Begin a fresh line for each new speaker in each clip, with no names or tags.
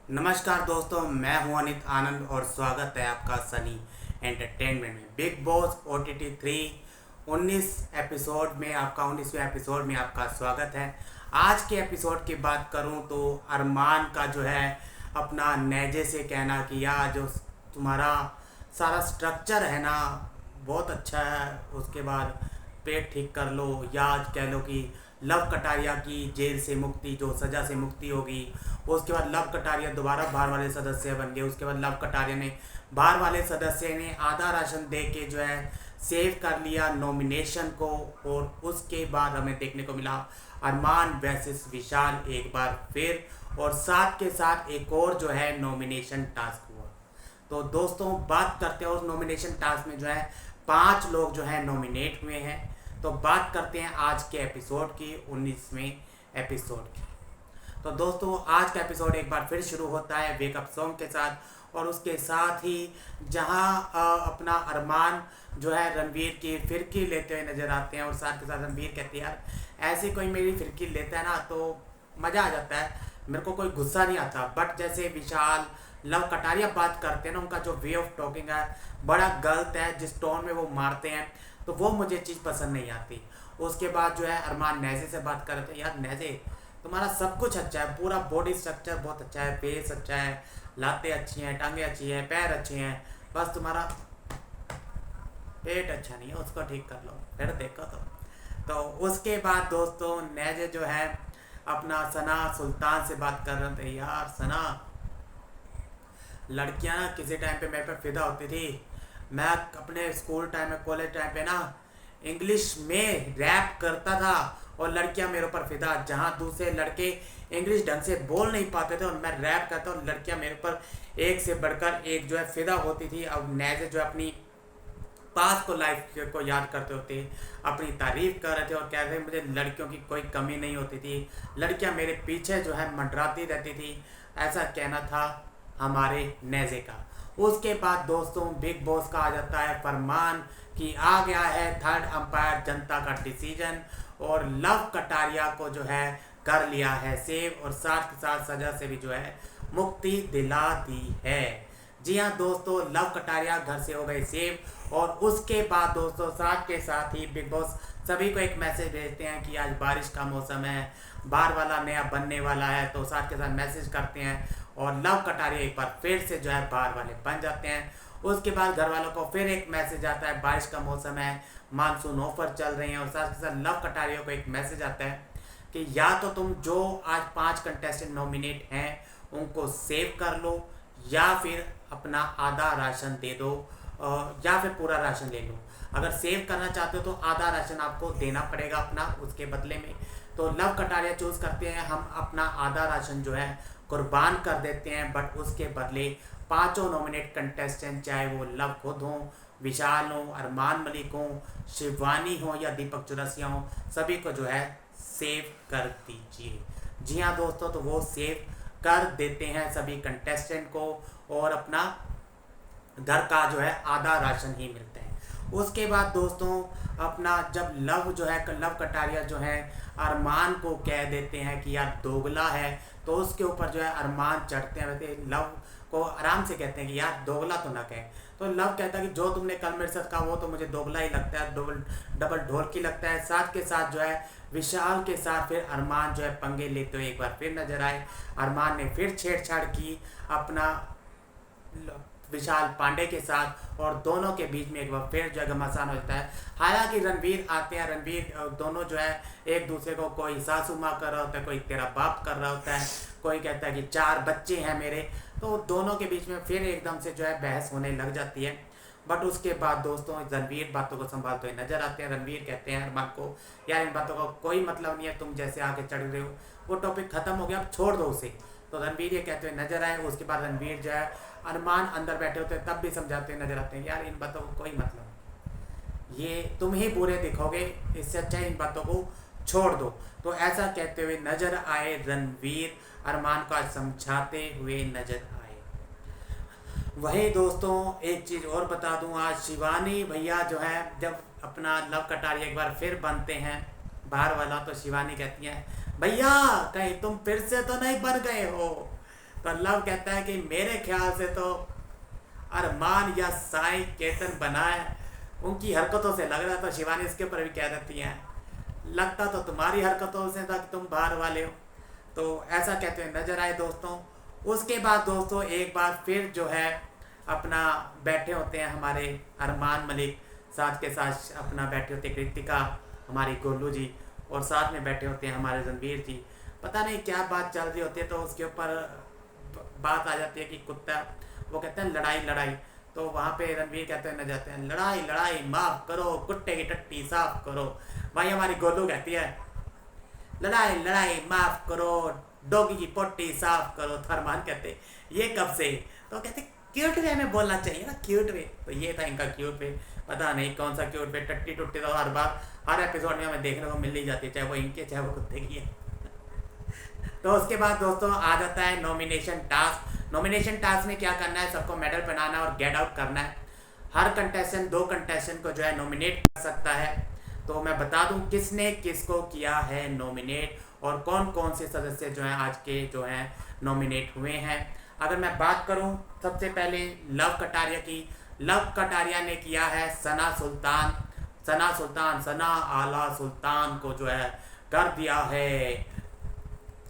नमस्कार दोस्तों, मैं हूं अनित आनंद और स्वागत है आपका सनी एंटरटेनमेंट में। बिग बॉस OTT 3 19वें एपिसोड में आपका स्वागत है। आज के एपिसोड की बात करूं तो अरमान का जो है अपना नेजे से कहना कि यार जो तुम्हारा सारा स्ट्रक्चर है ना बहुत अच्छा है, उसके बाद पेट ठीक कर लो या कह लो कि लव कटारिया की जेल से मुक्ति, जो सज़ा से मुक्ति होगी। उसके बाद लव कटारिया दोबारा बाहर वाले सदस्य बन गए। उसके बाद लव कटारिया ने बाहर वाले सदस्य ने आधा राशन दे के जो है सेव कर लिया नॉमिनेशन को। और उसके बाद हमें देखने को मिला अरमान वर्सेस विशाल एक बार फिर, और साथ के साथ एक और जो है नॉमिनेशन टास्क हुआ। तो दोस्तों बात करते हैं उस नॉमिनेशन टास्क में जो है 5 लोग जो है नॉमिनेट हुए हैं। तो बात करते हैं आज के एपिसोड की, 19वें एपिसोड की। तो दोस्तों आज का एपिसोड एक बार फिर शुरू होता है वेकअप सॉन्ग के साथ, और उसके साथ ही जहां अपना अरमान जो है रणवीर की फिरकी लेते हुए नजर आते हैं। और साथ के साथ रणवीर कहते हैं यार ऐसे कोई मेरी फिरकी लेता है ना तो मज़ा आ जाता है, मेरे को कोई गुस्सा नहीं आता। बट जैसे विशाल लव कटारिया बात करते हैं ना, उनका जो वे ऑफ टॉकिंग है बड़ा गलत है, जिस टोन में वो मारते हैं तो वो मुझे चीज़ पसंद नहीं आती। उसके बाद जो है अरमान नेजे से बात कर रहे थे, यार नेजे तुम्हारा सब कुछ अच्छा है, पूरा बॉडी स्ट्रक्चर बहुत अच्छा है, फेस अच्छा है, लातें अच्छी हैं, टांगे अच्छी हैं, पैर अच्छे हैं, बस तुम्हारा पेट अच्छा नहीं है, उसको ठीक कर लो फिर देखो। तो उसके बाद दोस्तों नेजे जो है अपना सना सुल्तान से बात कर रहे थे, यार सना लड़कियां ना किसी टाइम पे मेरे पे फिदा होती थी। मैं अपने स्कूल टाइम में कॉलेज टाइम पे ना इंग्लिश में रैप करता था और लड़कियां मेरे ऊपर फिदा, जहां दूसरे लड़के इंग्लिश ढंग से बोल नहीं पाते थे और मैं रैप करता और लड़कियां मेरे ऊपर एक से बढ़कर एक जो है फिदा होती थी। अब नेजे जो अपनी पास को लाइफ को याद करते होते अपनी तारीफ कर रहे थे और कह रहे थे मुझे लड़कियों की कोई कमी नहीं होती थी, लड़कियां मेरे पीछे जो है मंडराती रहती थी, ऐसा कहना था हमारे नेजे का। उसके बाद दोस्तों बिग बॉस का आ जाता है फरमान कि आ गया है थर्ड अंपायर जनता का डिसीजन, और लव कटारिया को जो है कर लिया है सेव, और साथ के साथ सजा से भी जो है मुक्ति दिला दी है। जी हाँ दोस्तों, लव कटारिया घर से हो गए सेव। और उसके बाद दोस्तों साथ के साथ ही बिग बॉस सभी को एक मैसेज भेजते हैं कि आज बारिश का मौसम है, बाहर वाला नया बनने वाला है। तो साथ के साथ मैसेज करते हैं और लव कटारिया एक बार फिर से जो है बाहर वाले बन जाते हैं। उसके बाद घर वालों को फिर एक मैसेज आता है, बारिश का मौसम है, मानसून ऑफर चल रहे हैं। और साथ के साथ लव कटारिया को एक मैसेज आता है कि या तो तुम जो आज 5 कंटेस्टेंट नॉमिनेट हैं उनको सेव कर लो, या फिर अपना आधा राशन दे दो, या फिर पूरा राशन ले लो। अगर सेव करना चाहते हो तो आधा राशन आपको देना पड़ेगा अपना उसके बदले में। तो लव कटारिया चूज करते हैं हम अपना आधा राशन जो है कुर्बान कर देते हैं, बट उसके बदले 5 नॉमिनेट कंटेस्टेंट, चाहे वो लव खुद हों, विशाल हो, अरमान मलिक हो, शिवानी हो या दीपक चौरसिया हो, सभी को जो है सेव कर दीजिए। जी हाँ दोस्तों, तो वो सेव कर देते हैं सभी कंटेस्टेंट को और अपना घर का जो है आधा राशन ही मिलता है। उसके बाद दोस्तों अपना जब लव जो है लव कटारिया जो है अरमान को कह देते हैं कि यार दोगला है, तो उसके ऊपर जो है अरमान चढ़ते हैं। वैसे लव को आराम से कहते हैं कि यार दोगला तो ना कहे, तो लव कहता है कि जो तुमने कल मेरे साथ कहा वो तो मुझे दोगला ही लगता है, डबल ढोलकी लगता है। साथ के साथ जो है विशाल के साथ फिर अरमान जो है पंगे लेते हुए एक बार फिर नजर आए। अरमान ने फिर छेड़छाड़ की अपना विशाल पांडे के साथ, और दोनों के बीच में एक बार फिर जो है घमासान हो जाता है। हालांकि रणवीर आते हैं, रणवीर दोनों जो है एक दूसरे को, कोई सासू माँ कर रहा होता है, कोई तेरा बाप कर रहा होता है, कोई कहता है कि 4 बच्चे हैं मेरे। तो दोनों के बीच में फिर एकदम से जो है बहस होने लग जाती है। बट उसके बाद दोस्तों रणवीर बातों को संभालते हुए नजर आते हैं। रणवीर कहते हैं अरमान को, यार इन बातों का कोई मतलब नहीं है, तुम जैसे आगे चढ़ रहे हो, वो टॉपिक खत्म हो गया, अब छोड़ दो उसे। तो रणवीर ये कहते हुए नजर आए। उसके बाद रणवीर जो है अरमान अंदर बैठे होते हैं तब भी समझाते हुए नजर आते हैं, यार इन बातों को कोई मतलब नहीं, ये तुम ही बुरे दिखोगे, इससे अच्छा इन बातों को छोड़ दो। तो ऐसा कहते हुए नजर आए रणवीर, अरमान को आज समझाते हुए नजर आए। वही दोस्तों एक चीज़ और बता दूं, आज शिवानी भैया जो है जब अपना लव कटारिया एक बार फिर बनते हैं बाहर वाला, तो शिवानी कहती हैं भैया कहीं तुम फिर से तो नहीं बन गए हो। तो लव कहता है कि मेरे ख्याल से तो अरमान या साई केतन बना है, उनकी हरकतों से लग रहा था। शिवानी इसके ऊपर भी कह देती हैं लगता तो तुम्हारी हरकतों से था कि तुम बाहर वाले हो, तो ऐसा कहते हुए नजर आए दोस्तों। उसके बाद दोस्तों एक बार फिर जो है अपना बैठे होते हैं हमारे अरमान मलिक, साथ के साथ अपना बैठे होते कृतिका, हमारी गोलू जी, और साथ में बैठे होते हैं हमारे रणवीर जी। पता नहीं क्या बात चल रही होती है, तो उसके ऊपर बात आ जाती है कि कुत्ता, वो कहते हैं लड़ाई लड़ाई, तो वहाँ पे रणवीर कहते हैं न जाते हैं लड़ाई लड़ाई माफ़ करो, कुत्ते की टट्टी साफ करो। भाई हमारी गोलू कहती है लड़ाई लड़ाई माफ़ करो, डॉगी की पोटी साफ करो। तो अरमान कहते ये कब से, तो कहते क्यूट वे में बोलना चाहिए ना, क्यूट वे। तो ये था इनका क्यूट वे, पता नहीं कौन सा क्यूट वे। टट्टी टुट्टी तो हर बार हर एपिसोड में हमें देखने को मिल ही जाती है, चाहे वो इनके चाहे वो कुत्ते की है। तो उसके बाद दोस्तों आ जाता है नॉमिनेशन टास्क। नॉमिनेशन टास्क में क्या करना है, सबको मेडल बनाना और गेट आउट करना है। हर कंटेस्टेंट 2 कंटेस्टेंट को जो है नॉमिनेट कर सकता है। तो मैं बता दूं किसने किसको किया है नॉमिनेट, और कौन कौन से सदस्य जो हैं आज के जो हैं नॉमिनेट हुए हैं। अगर मैं बात करूं सबसे पहले लव कटारिया की, लव कटारिया ने किया है सना सुल्तान, सना आला सुल्तान को जो है कर दिया है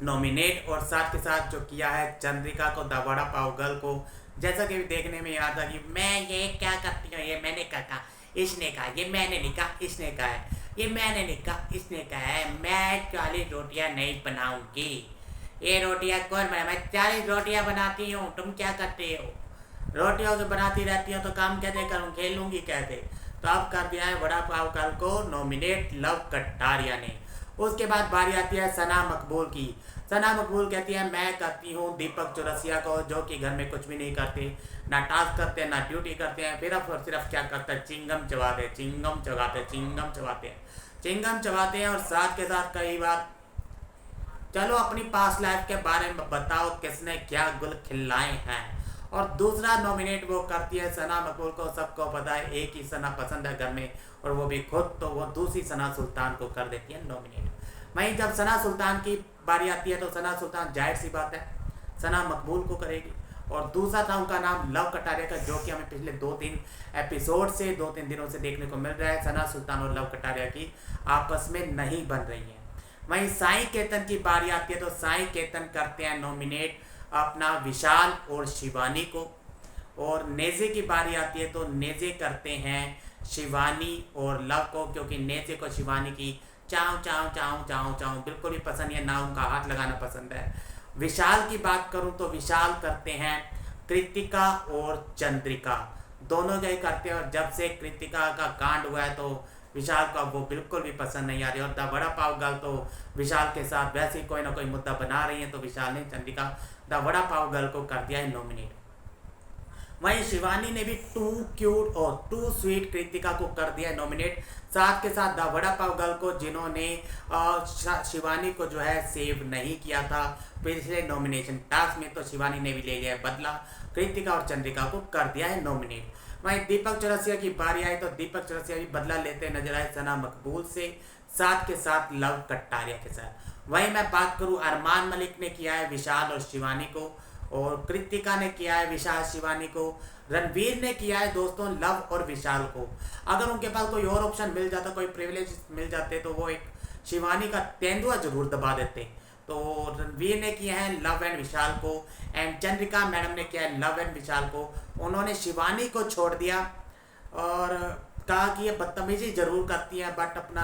नॉमिनेट। और साथ के साथ जो किया है चंद्रिका को, द वड़ा पाव गर्ल को, जैसा कि देखने में याद था कि मैं ये क्या करती हूँ, ये मैंने कहा, इसने कहा, ये मैंने नहीं कहा, इसने कहा है, ये मैंने नहीं कहा, इसने कहा है, मैं 40 रोटियाँ नहीं बनाऊंगी, ये रोटियाँ कौन बना, मैं 40 रोटियाँ बनाती हूँ, तुम क्या करते हो, रोटियों की बनाती रहती हो तो काम कैसे करूँ, खेलूंगी कैसे। तो अब कर दिया है वड़ा पाव गर्ल को नॉमिनेट लव कटारिया ने। उसके बाद बारी आती है सना मकबूल की। सना मकबूल कहती है मैं करती हूँ दीपक चौरसिया को, जो कि घर में कुछ भी नहीं करते, ना टास्क करते हैं ना ड्यूटी करते हैं, सिर्फ और सिर्फ क्या करते हैं, चिंगम चबाते, चिंगम चबाते, चिंगम चबाते हैं, चिंगम चबाते हैं। और साथ के साथ कई बार चलो अपनी पास्ट लाइफ के बारे में बताओ किसने क्या गुल खिलाए हैं। और दूसरा नॉमिनेट वो करती है सना मकबूल को, सबको पता है एक ही सना पसंद है घर में, और वो भी खुद, तो वो दूसरी सना सुल्तान को कर देती है नॉमिनेट। वहीं जब सना सुल्तान की बारी आती है तो सना सुल्तान जाहिर सी बात है सना मकबूल को करेगी। और दूसरा था उनका नाम लव कटारिया का, जो कि हमें पिछले 2-3 एपिसोड से 2-3 दिनों से देखने को मिल रहा है सना सुल्तान और लव कटारिया की आपस में नहीं बन रही है। वहीं साई केतन की बारी आती है तो साई केतन करते हैं नॉमिनेट अपना विशाल और शिवानी को। और नेजे की बारी आती है तो नेजे करते हैं शिवानी और लव को, क्योंकि नेजे को शिवानी की चाँव चाँव चाँव चाँव चाँव बिल्कुल भी पसंद है, ना उनका हाथ लगाना पसंद है। विशाल की बात करूं तो विशाल करते हैं कृतिका और चंद्रिका, दोनों गए करते हैं। और जब से कृतिका का कांड हुआ है तो विशाल को अब वो बिल्कुल भी पसंद नहीं आ रही। और द बड़ा पाव गर्ल तो विशाल के साथ वैसे ही कोई ना कोई मुद्दा बना रही है, तो विशाल ने चंद्रिका द बड़ा पाव गर्ल को कर दिया है नॉमिनेट। वहीं शिवानी ने भी टू क्यूट और टू स्वीट कृतिका को कर दिया है नॉमिनेट, साथ के साथ द वड़ा पाव गर्ल को, जिन्होंने शिवानी को जो है सेव नहीं किया था पिछले नॉमिनेशन टास्क में, तो शिवानी ने भी ले लिया है बदला, कृतिका और चंद्रिका को कर दिया है नॉमिनेट। वहीं दीपक चौरसिया की बारी आई तो दीपक चौरसिया भी बदला लेते नजर आए सना मकबूल से, साथ के साथ लव कटारिया के साथ। वहीं मैं बात करूं अरमान मलिक ने किया है विशाल और शिवानी को, और कृतिका ने किया है विशाल शिवानी को, रणवीर ने किया है दोस्तों लव और विशाल को। अगर उनके पास कोई और ऑप्शन मिल जाता, कोई प्रिविलेज मिल जाते, तो वो एक शिवानी का तेंदुआ जरूर दबा देते। तो रणवीर ने किया है लव एंड विशाल को, एंड चंद्रिका मैडम ने किया है लव एंड विशाल को। उन्होंने शिवानी को छोड़ दिया और कहा कि ये बदतमीजी जरूर करती है, बट अपना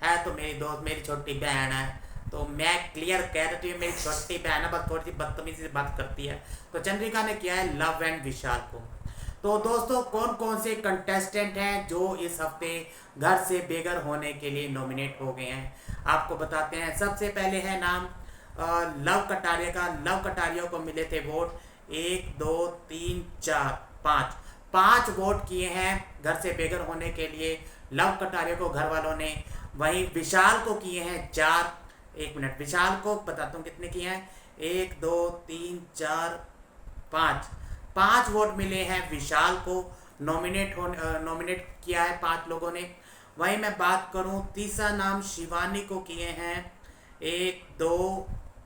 है तो मेरी दोस्त, मेरी छोटी बहन है, तो मैं क्लियर कह देती हूँ मेरी छोटी बहन है, बस थोड़ी सी बदतमीजी से बात करती है। तो चंद्रिका ने किया है लव एंड विशाल को। तो दोस्तों कौन कौन से कंटेस्टेंट हैं जो इस हफ्ते घर से बेघर होने के लिए नॉमिनेट हो गए हैं, आपको बताते हैं। सबसे पहले है नाम लव कटारिया का। लव कटारिया को मिले थे वोट 1 2 3 4 5 वोट किए हैं घर से बेघर होने के लिए लव कटारिया को घर वालों ने। वहीं विशाल को किए हैं 4, 1 मिनट, विशाल को बताता हूँ कितने किए हैं, 1 2 3 4 5 वोट मिले हैं विशाल को, नॉमिनेट किया है 5 लोगों ने। वहीं मैं बात करूं तीसरा नाम शिवानी को किए हैं 1 2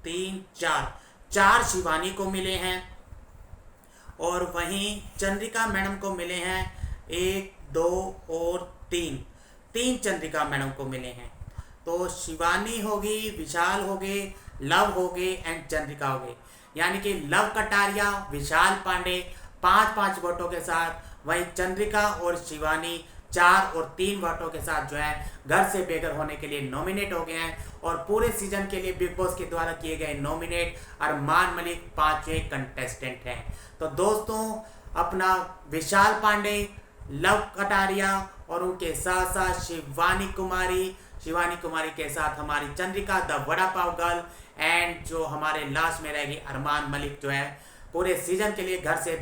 3 4 4 शिवानी को मिले हैं और वहीं चंद्रिका मैडम को मिले हैं 1, 2 और 3 चंद्रिका मैडम को मिले हैं। तो शिवानी होगी, विशाल हो गए, लव हो गए एंड चंद्रिका हो गए। यानी कि लव कटारिया, विशाल पांडे 5-5 वोटों के साथ, वहीं चंद्रिका और शिवानी 4 और 3 वोटों के साथ जो है घर से बेघर होने के लिए नॉमिनेट हो गए हैं। और पूरे सीजन के लिए बिग बॉस के द्वारा किए गए नॉमिनेट अरमान मलिक 5वें कंटेस्टेंट हैं। तो दोस्तों, अपना विशाल पांडे, लव कटारिया और उनके साथ साथ शिवानी कुमारी के साथ हमारी Chandrika the vada pav girl and जो हमारे लास्ट में रहेगी अरमान मलिक जो है पूरे सीजन के लिए घर से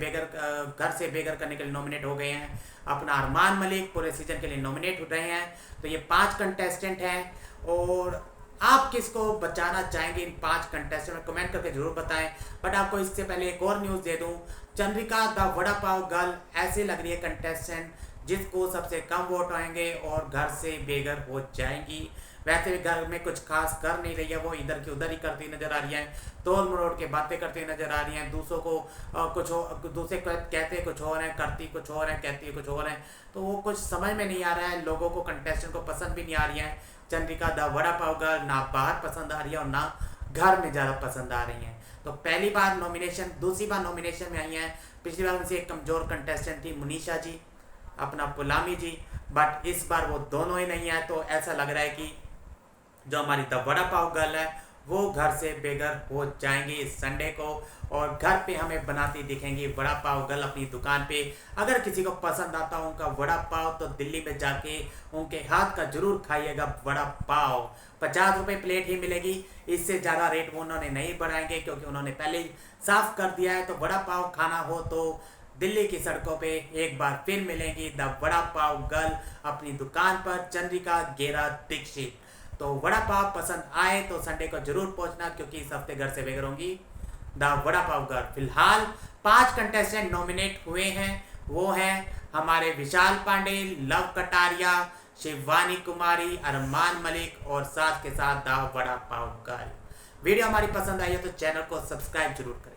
बेघर करने के लिए नॉमिनेट हो गए हैं। अपना अरमान मलिक पूरे सीजन के लिए नॉमिनेट हो रहे हैं। तो ये 5 कंटेस्टेंट हैं और आप किसको बचाना चाहेंगे इन 5 कंटेस्टेंट में कमेंट करके जरूर बताएं। बट आपको इससे पहले एक और न्यूज़ दे दूं, चंद्रिका द वड़ा पाव गर्ल ऐसे लग रही है कंटेस्टेंट जिसको सबसे कम वोट आएंगे और घर से बेघर हो जाएंगी। वैसे भी घर में कुछ खास कर नहीं रही है, वो इधर की उधर ही करती नजर आ रही है, तोड़ मरोड़ के बातें करती नजर आ रही हैं, दूसरों को दूसरे कहते कुछ और हैं, करती कुछ और हैं, कहती कुछ और हैं। तो वो कुछ समझ में नहीं आ रहा है, लोगों को कंटेस्टेंट को पसंद भी नहीं आ रही है। चंद्रिका द वड़ा पाव गर्ल ना बाहर पसंद आ रही है और ना घर में ज़्यादा पसंद आ रही हैं। तो पहली बार नॉमिनेशन, दूसरी बार नॉमिनेशन में आई हैं। पिछली बार उनसे एक कमज़ोर कंटेस्टेंट थी मुनीषा जी, अपना पुलामी जी, बट इस बार वो दोनों ही नहीं है। तो ऐसा लग रहा है कि जो हमारी द वड़ा पाव गर्ल है वो घर से बेघर हो जाएंगी इस संडे को और घर पे हमें बनाती दिखेंगी वड़ा पाव गर्ल अपनी दुकान पे। अगर किसी को पसंद आता हो उनका वड़ा पाव तो दिल्ली में जाके उनके हाथ का जरूर खाइएगा वड़ा पाव। 50 रुपये प्लेट ही मिलेगी, इससे ज़्यादा रेट वो उन्होंने नहीं बढ़ाएंगे क्योंकि उन्होंने पहले ही साफ कर दिया है। तो वड़ा पाव खाना हो तो दिल्ली की सड़कों पे एक बार फिर मिलेंगी द वड़ा पाव गर्ल अपनी दुकान पर, चंद्रिका गेरा दीक्षित। तो वड़ा पाव पसंद आए तो संडे को जरूर पहुंचना क्योंकि इस हफ्ते घर से बेघर होंगी द वड़ा पाव गर्ल। फिलहाल 5 कंटेस्टेंट नॉमिनेट हुए हैं, वो हैं हमारे विशाल पांडे, लव कटारिया, शिवानी कुमारी, अरमान मलिक और साथ के साथ the vada pav girl. Video हमारी पसंद आई है तो चैनल को सब्सक्राइब जरूर करें।